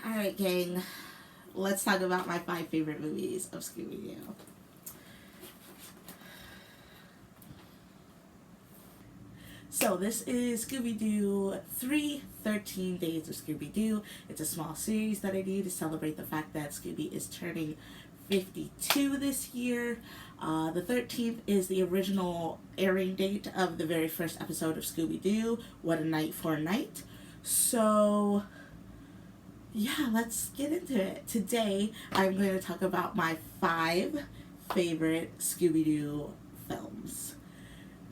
Alright, gang. Let's talk about my 5 favorite movies of Scooby Doo. So this is Scooby Doo 3, 13 Days of Scooby Doo. It's a small series that I do to celebrate the fact that Scooby is turning 52 this year. The 13th is the original airing date of the very first episode of Scooby Doo, What a Night for a Night. So, yeah, let's get into it. Today, I'm going to talk about my 5 favorite Scooby Doo films.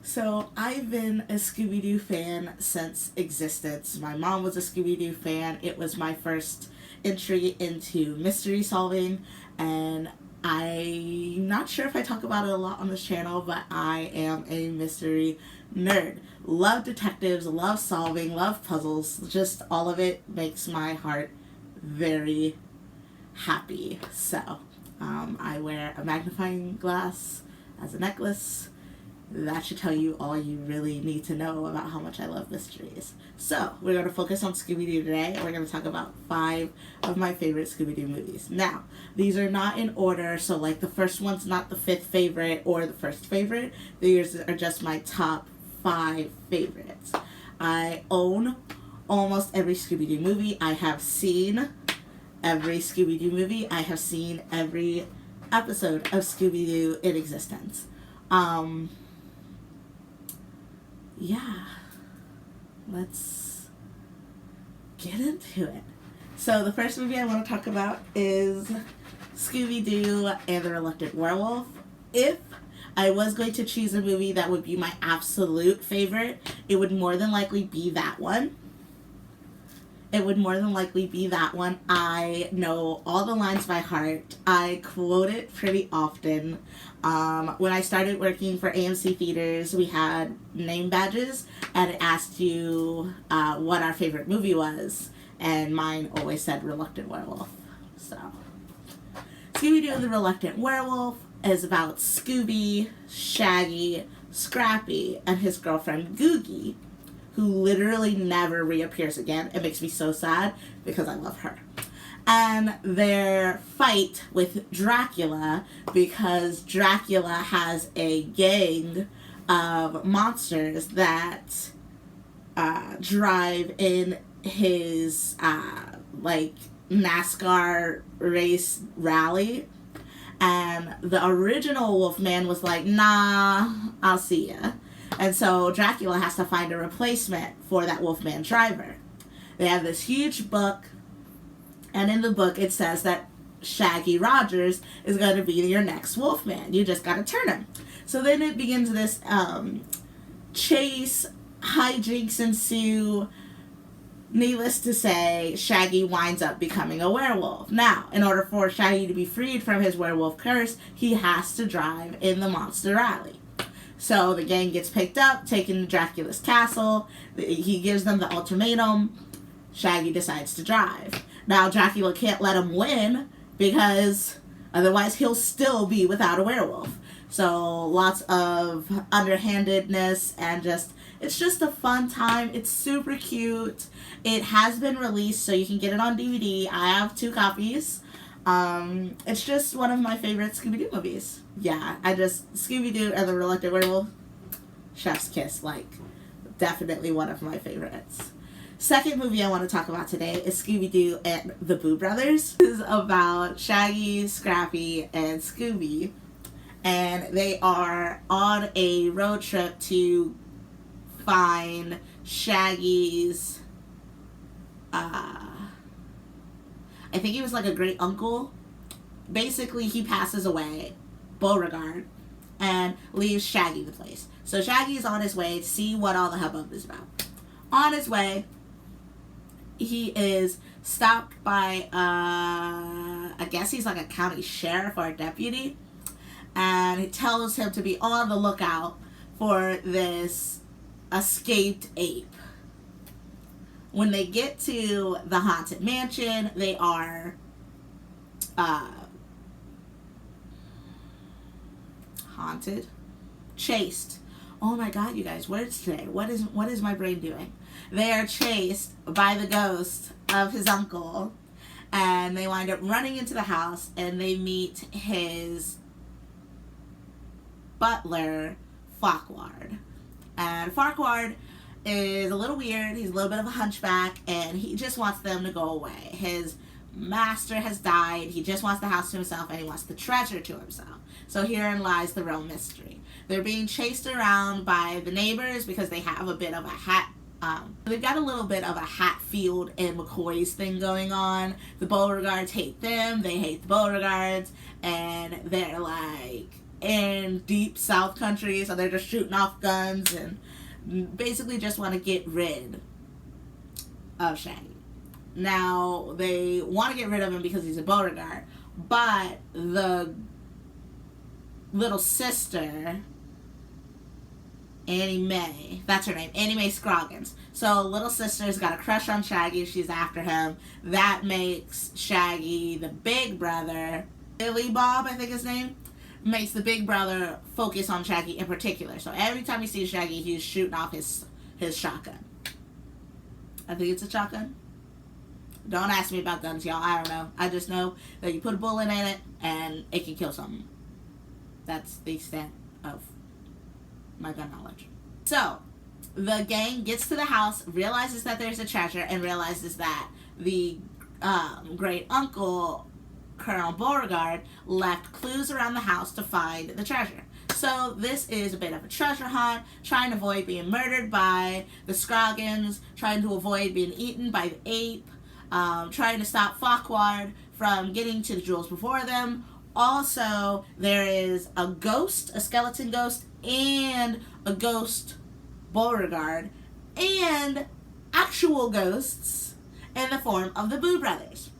So, I've been a Scooby Doo fan since existence. My mom was a Scooby Doo fan. It was my first entry into mystery solving, and I'm not sure if I talk about it a lot on this channel, but I am a mystery nerd. Love detectives, love solving, love puzzles. Just all of it makes my heart very happy. So, I wear a magnifying glass as a necklace. That should tell you all you really need to know about how much I love mysteries. So, we're going to focus on Scooby-Doo today, and we're going to talk about 5 of my favorite Scooby-Doo movies. Now, these are not in order, so like the first one's not the 5th favorite or the first favorite. These are just my top 5 favorites. I own almost every Scooby-Doo movie. I have seen every Scooby-Doo movie. I have seen every episode of Scooby-Doo in existence. Yeah, let's get into it. So the first movie I want to talk about is Scooby Doo and the Reluctant Werewolf. If I was going to choose a movie that would be my absolute favorite, it would more than likely be that one. I know all the lines by heart. I quote it pretty often. When I started working for AMC Theaters, we had name badges, and it asked you what our favorite movie was, and mine always said Reluctant Werewolf. So, Scooby Doo and the Reluctant Werewolf is about Scooby, Shaggy, Scrappy, and his girlfriend Googie, who literally never reappears again. It makes me so sad because I love her. And their fight with Dracula, because Dracula has a gang of monsters that drive in his NASCAR race rally. And the original Wolfman was like, nah, I'll see ya. And so Dracula has to find a replacement for that Wolfman driver. They have this huge book, and in the book it says that Shaggy Rogers is going to be your next Wolfman. You just got to turn him. So then it begins this chase, hijinks ensue. Needless to say, Shaggy winds up becoming a werewolf. Now, in order for Shaggy to be freed from his werewolf curse, he has to drive in the monster rally. So the gang gets picked up, taken to Dracula's castle. He gives them the ultimatum. Shaggy decides to drive. Now Dracula can't let him win because otherwise he'll still be without a werewolf. So lots of underhandedness and it's just a fun time. It's super cute. It has been released, so you can get it on DVD. I have 2 copies. It's just one of my favorite Scooby-Doo movies. Yeah, Scooby-Doo and the Reluctant Werewolf, chef's kiss, definitely one of my favorites. Second movie I want to talk about today is Scooby-Doo and the Boo Brothers. This is about Shaggy, Scrappy, and Scooby, and they are on a road trip to find Shaggy's, I think he was like a great uncle. Basically, he passes away, Beauregard, and leaves Shaggy the place. So Shaggy is on his way to see what all the hubbub is about. On his way, he is stopped by, I guess he's like a county sheriff or a deputy, and he tells him to be on the lookout for this escaped ape. When they get to the haunted mansion, they are chased. Oh my god, you guys, words today. What is my brain doing? They are chased by the ghost of his uncle, and they wind up running into the house, and they meet his butler, Farquaad. And Farquaad is a little weird. He's a little bit of a hunchback, and he just wants them to go away. His master has died. He just wants the house to himself, and he wants the treasure to himself. So herein lies the real mystery. They're being chased around by the neighbors because they have a bit of a hat. They've got a little bit of a Hatfield and McCoy's thing going on. The Beauregards hate them. They hate the Beauregards, and they're like in deep South country, so they're just shooting off guns and basically just want to get rid of Shaggy. Now, they want to get rid of him because he's a Beauregard, but the little sister, Annie Mae, that's her name, Annie Mae Scroggins. So little sister's got a crush on Shaggy. She's after him. That makes Shaggy the big brother. Billy Bob, I think his name, makes the big brother focus on Shaggy in particular. So every time he sees Shaggy, he's shooting off his shotgun. I think it's a shotgun. Don't ask me about guns, y'all. I don't know. I just know that you put a bullet in it and it can kill something. That's the extent of my gun knowledge. So, the gang gets to the house, realizes that there's a treasure, and realizes that the great uncle, Colonel Beauregard, left clues around the house to find the treasure. So this is a bit of a treasure hunt, trying to avoid being murdered by the Scroggins, trying to avoid being eaten by the ape, trying to stop Farquaad from getting to the jewels before them. Also, there is a ghost, a skeleton ghost, and a ghost Beauregard, and actual ghosts in the form of the Boo Brothers.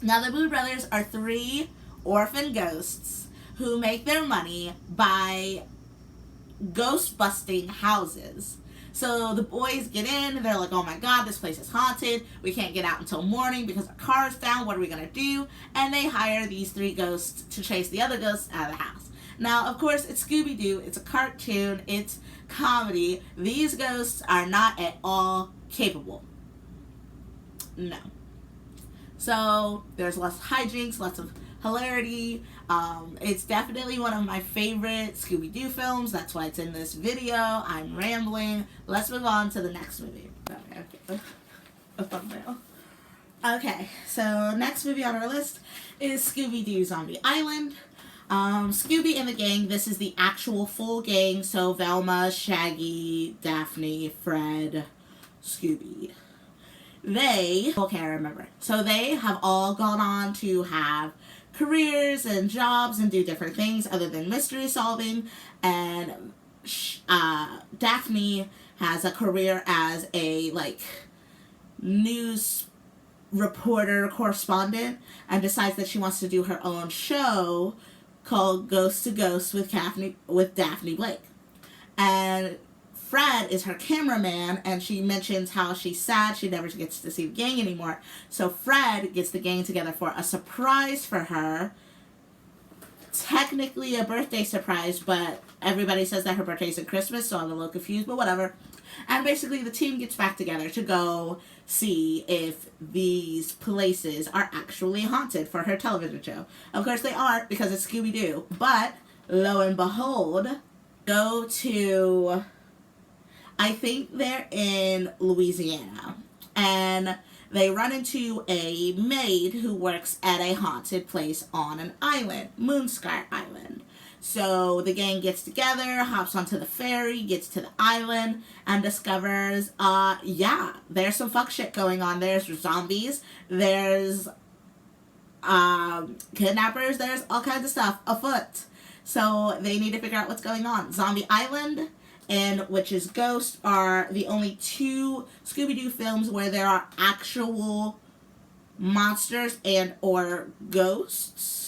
Now, the Boo Brothers are 3 orphan ghosts who make their money by ghost busting houses. So the boys get in, and they're like, oh my god, this place is haunted. We can't get out until morning because our car's down. What are we going to do? And they hire these 3 ghosts to chase the other ghosts out of the house. Now, of course, it's Scooby Doo. It's a cartoon. It's comedy. These ghosts are not at all capable. No. So there's less hijinks, lots of hilarity. It's definitely one of my favorite Scooby Doo films. That's why it's in this video. I'm rambling. Let's move on to the next movie. Okay. A thumbnail. Okay, so next movie on our list is Scooby Doo Zombie Island. Scooby and the gang, this is the actual full gang, so Velma, Shaggy, Daphne, Fred, Scooby. They, okay, I remember. So they have all gone on to have careers and jobs and do different things other than mystery solving, and Daphne has a career as a, news reporter correspondent, and decides that she wants to do her own show called Ghost to Ghost with Daphne Blake. And Fred is her cameraman, and she mentions how she's sad she never gets to see the gang anymore. So Fred gets the gang together for a surprise for her. Technically a birthday surprise, but everybody says that her birthday's at Christmas, so I'm a little confused, but whatever. And basically the team gets back together to go see if these places are actually haunted for her television show. Of course they aren't, because it's Scooby Doo. But lo and behold, go to, I think they're in Louisiana, and they run into a maid who works at a haunted place on an island, Moonsky Island. So the gang gets together, hops onto the ferry, gets to the island, and discovers, there's some fuck shit going on. There's zombies, there's kidnappers, there's all kinds of stuff afoot. So they need to figure out what's going on. Zombie Island and Witch's Ghost are the only 2 Scooby-Doo films where there are actual monsters and or ghosts.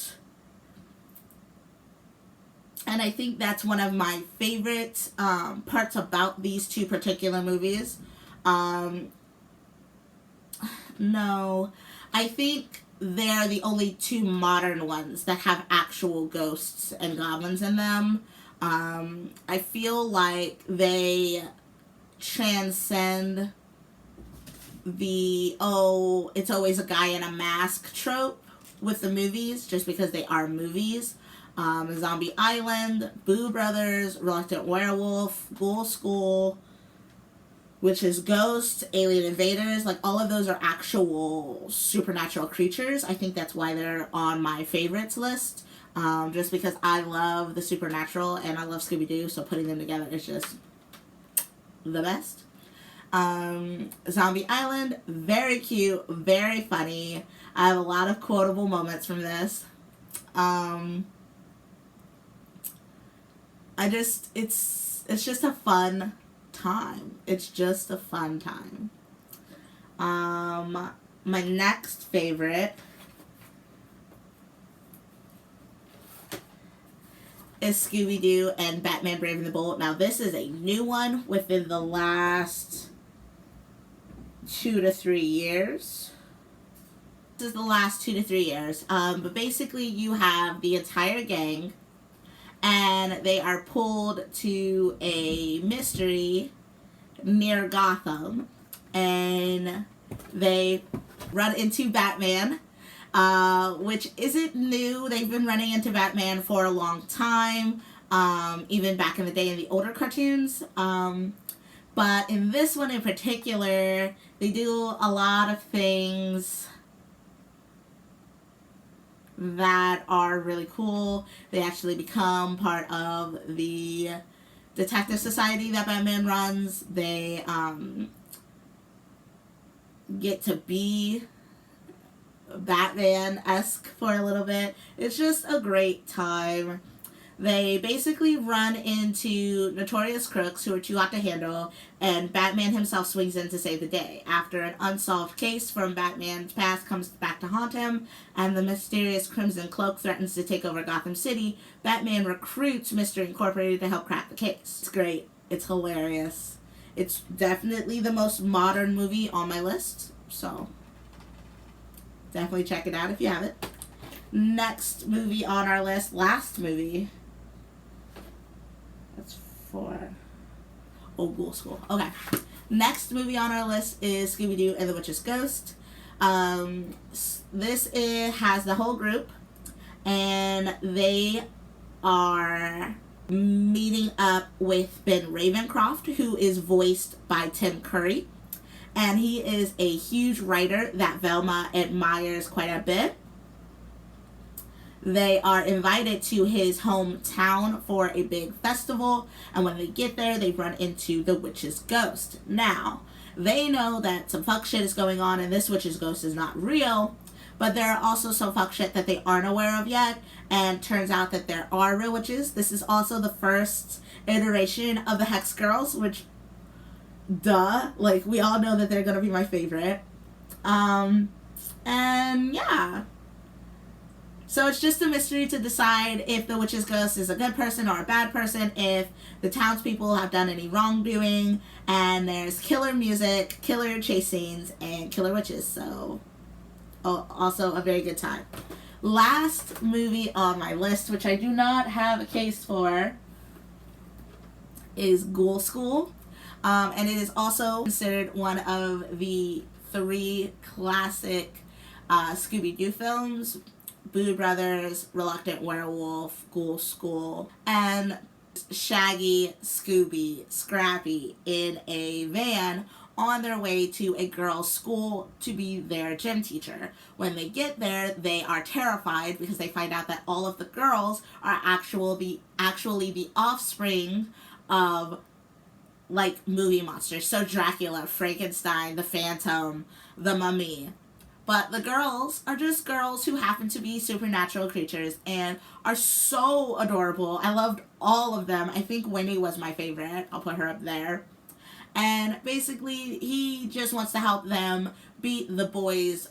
And I think that's one of my favorite parts about these 2 particular movies. No, I think they're the only 2 modern ones that have actual ghosts and goblins in them. I feel like they transcend the, oh, it's always a guy in a mask trope with the movies, just because they are movies. Zombie Island, Boo Brothers, Reluctant Werewolf, Ghoul School, Witch's Ghost, Alien Invaders, like all of those are actual supernatural creatures. I think that's why they're on my favorites list. Just because I love the supernatural and I love Scooby Doo, so putting them together is just the best. Zombie Island, very cute, very funny. I have a lot of quotable moments from this. It's just a fun time. It's just a fun time. My next favorite is Scooby Doo and Batman Brave and the Bold. Now this is a new one within the last 2 to 3 years. This is the last 2 to 3 years. But basically you have the entire gang and they are pulled to a mystery near Gotham, and they run into Batman, which isn't new. They've been running into Batman for a long time, even back in the day in the older cartoons. But in this one in particular, they do a lot of things that are really cool. They actually become part of the detective society that Batman runs. They get to be Batman-esque for a little bit. It's just a great time. They basically run into notorious crooks who are too hot to handle, and Batman himself swings in to save the day. After an unsolved case from Batman's past comes back to haunt him, and the mysterious Crimson Cloak threatens to take over Gotham City, Batman recruits Mystery Incorporated to help crack the case. It's great. It's hilarious. It's definitely the most modern movie on my list, so definitely check it out if you haven't. Next movie on our list, last movie. That's Ghoul School. Okay. Next movie on our list is Scooby Doo and the Witch's Ghost. This has the whole group, and they are meeting up with Ben Ravencroft, who is voiced by Tim Curry, and he is a huge writer that Velma admires quite a bit. They are invited to his hometown for a big festival, and when they get there, they run into the witch's ghost. Now, they know that some fuck shit is going on, and this witch's ghost is not real, but there are also some fuck shit that they aren't aware of yet, and turns out that there are real witches. This is also the first iteration of the Hex Girls, which, duh, like, we all know that they're gonna be my favorite. And yeah. So it's just a mystery to decide if the witch's ghost is a good person or a bad person, if the townspeople have done any wrongdoing, and there's killer music, killer chase scenes, and killer witches, so also a very good time. Last movie on my list, which I do not have a case for, is Ghoul School, and it is also considered one of the 3 classic Scooby Doo films. Boo Brothers, Reluctant Werewolf, Ghoul School, and Shaggy, Scooby, Scrappy in a van on their way to a girls' school to be their gym teacher. When they get there, they are terrified because they find out that all of the girls are actually the offspring of, like, movie monsters. So Dracula, Frankenstein, the Phantom, the Mummy. But the girls are just girls who happen to be supernatural creatures and are so adorable. I loved all of them. I think Winnie was my favorite. I'll put her up there. And basically, he just wants to help them beat the boys'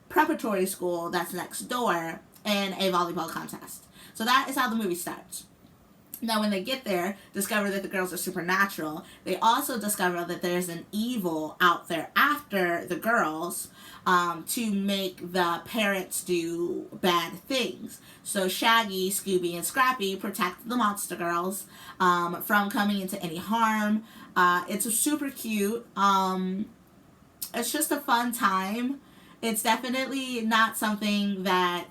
preparatory school that's next door in a volleyball contest. So that is how the movie starts. Now, when they get there, discover that the girls are supernatural. They also discover that there's an evil out there after the girls, to make the parents do bad things. So Shaggy, Scooby, and Scrappy protect the monster girls from coming into any harm. It's super cute. it's just a fun time. It's definitely not something that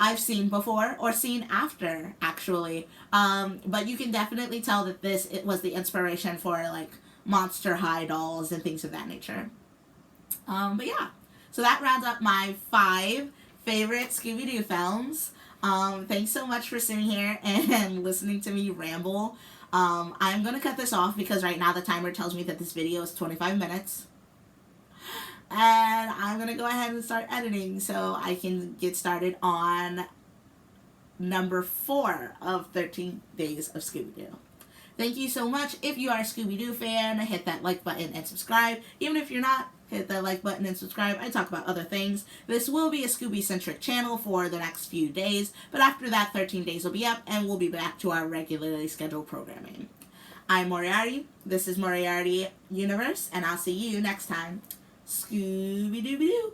I've seen before or seen after, actually. But you can definitely tell that it was the inspiration for like Monster High dolls and things of that nature. But yeah, so that rounds up my 5 favorite Scooby Doo films. Thanks so much for sitting here and listening to me ramble. I'm gonna cut this off because right now the timer tells me that this video is 25 minutes. And I'm gonna go ahead and start editing so I can get started on number 4 of 13 Days of Scooby Doo. Thank you so much. If you are a Scooby Doo fan, hit that like button and subscribe. Even if you're not, hit that like button and subscribe. I talk about other things. This will be a Scooby-centric channel for the next few days, but after that, 13 days will be up, and we'll be back to our regularly scheduled programming. I'm Moriarty. This is Moriarty Universe, and I'll see you next time. Scooby-Dooby-Doo.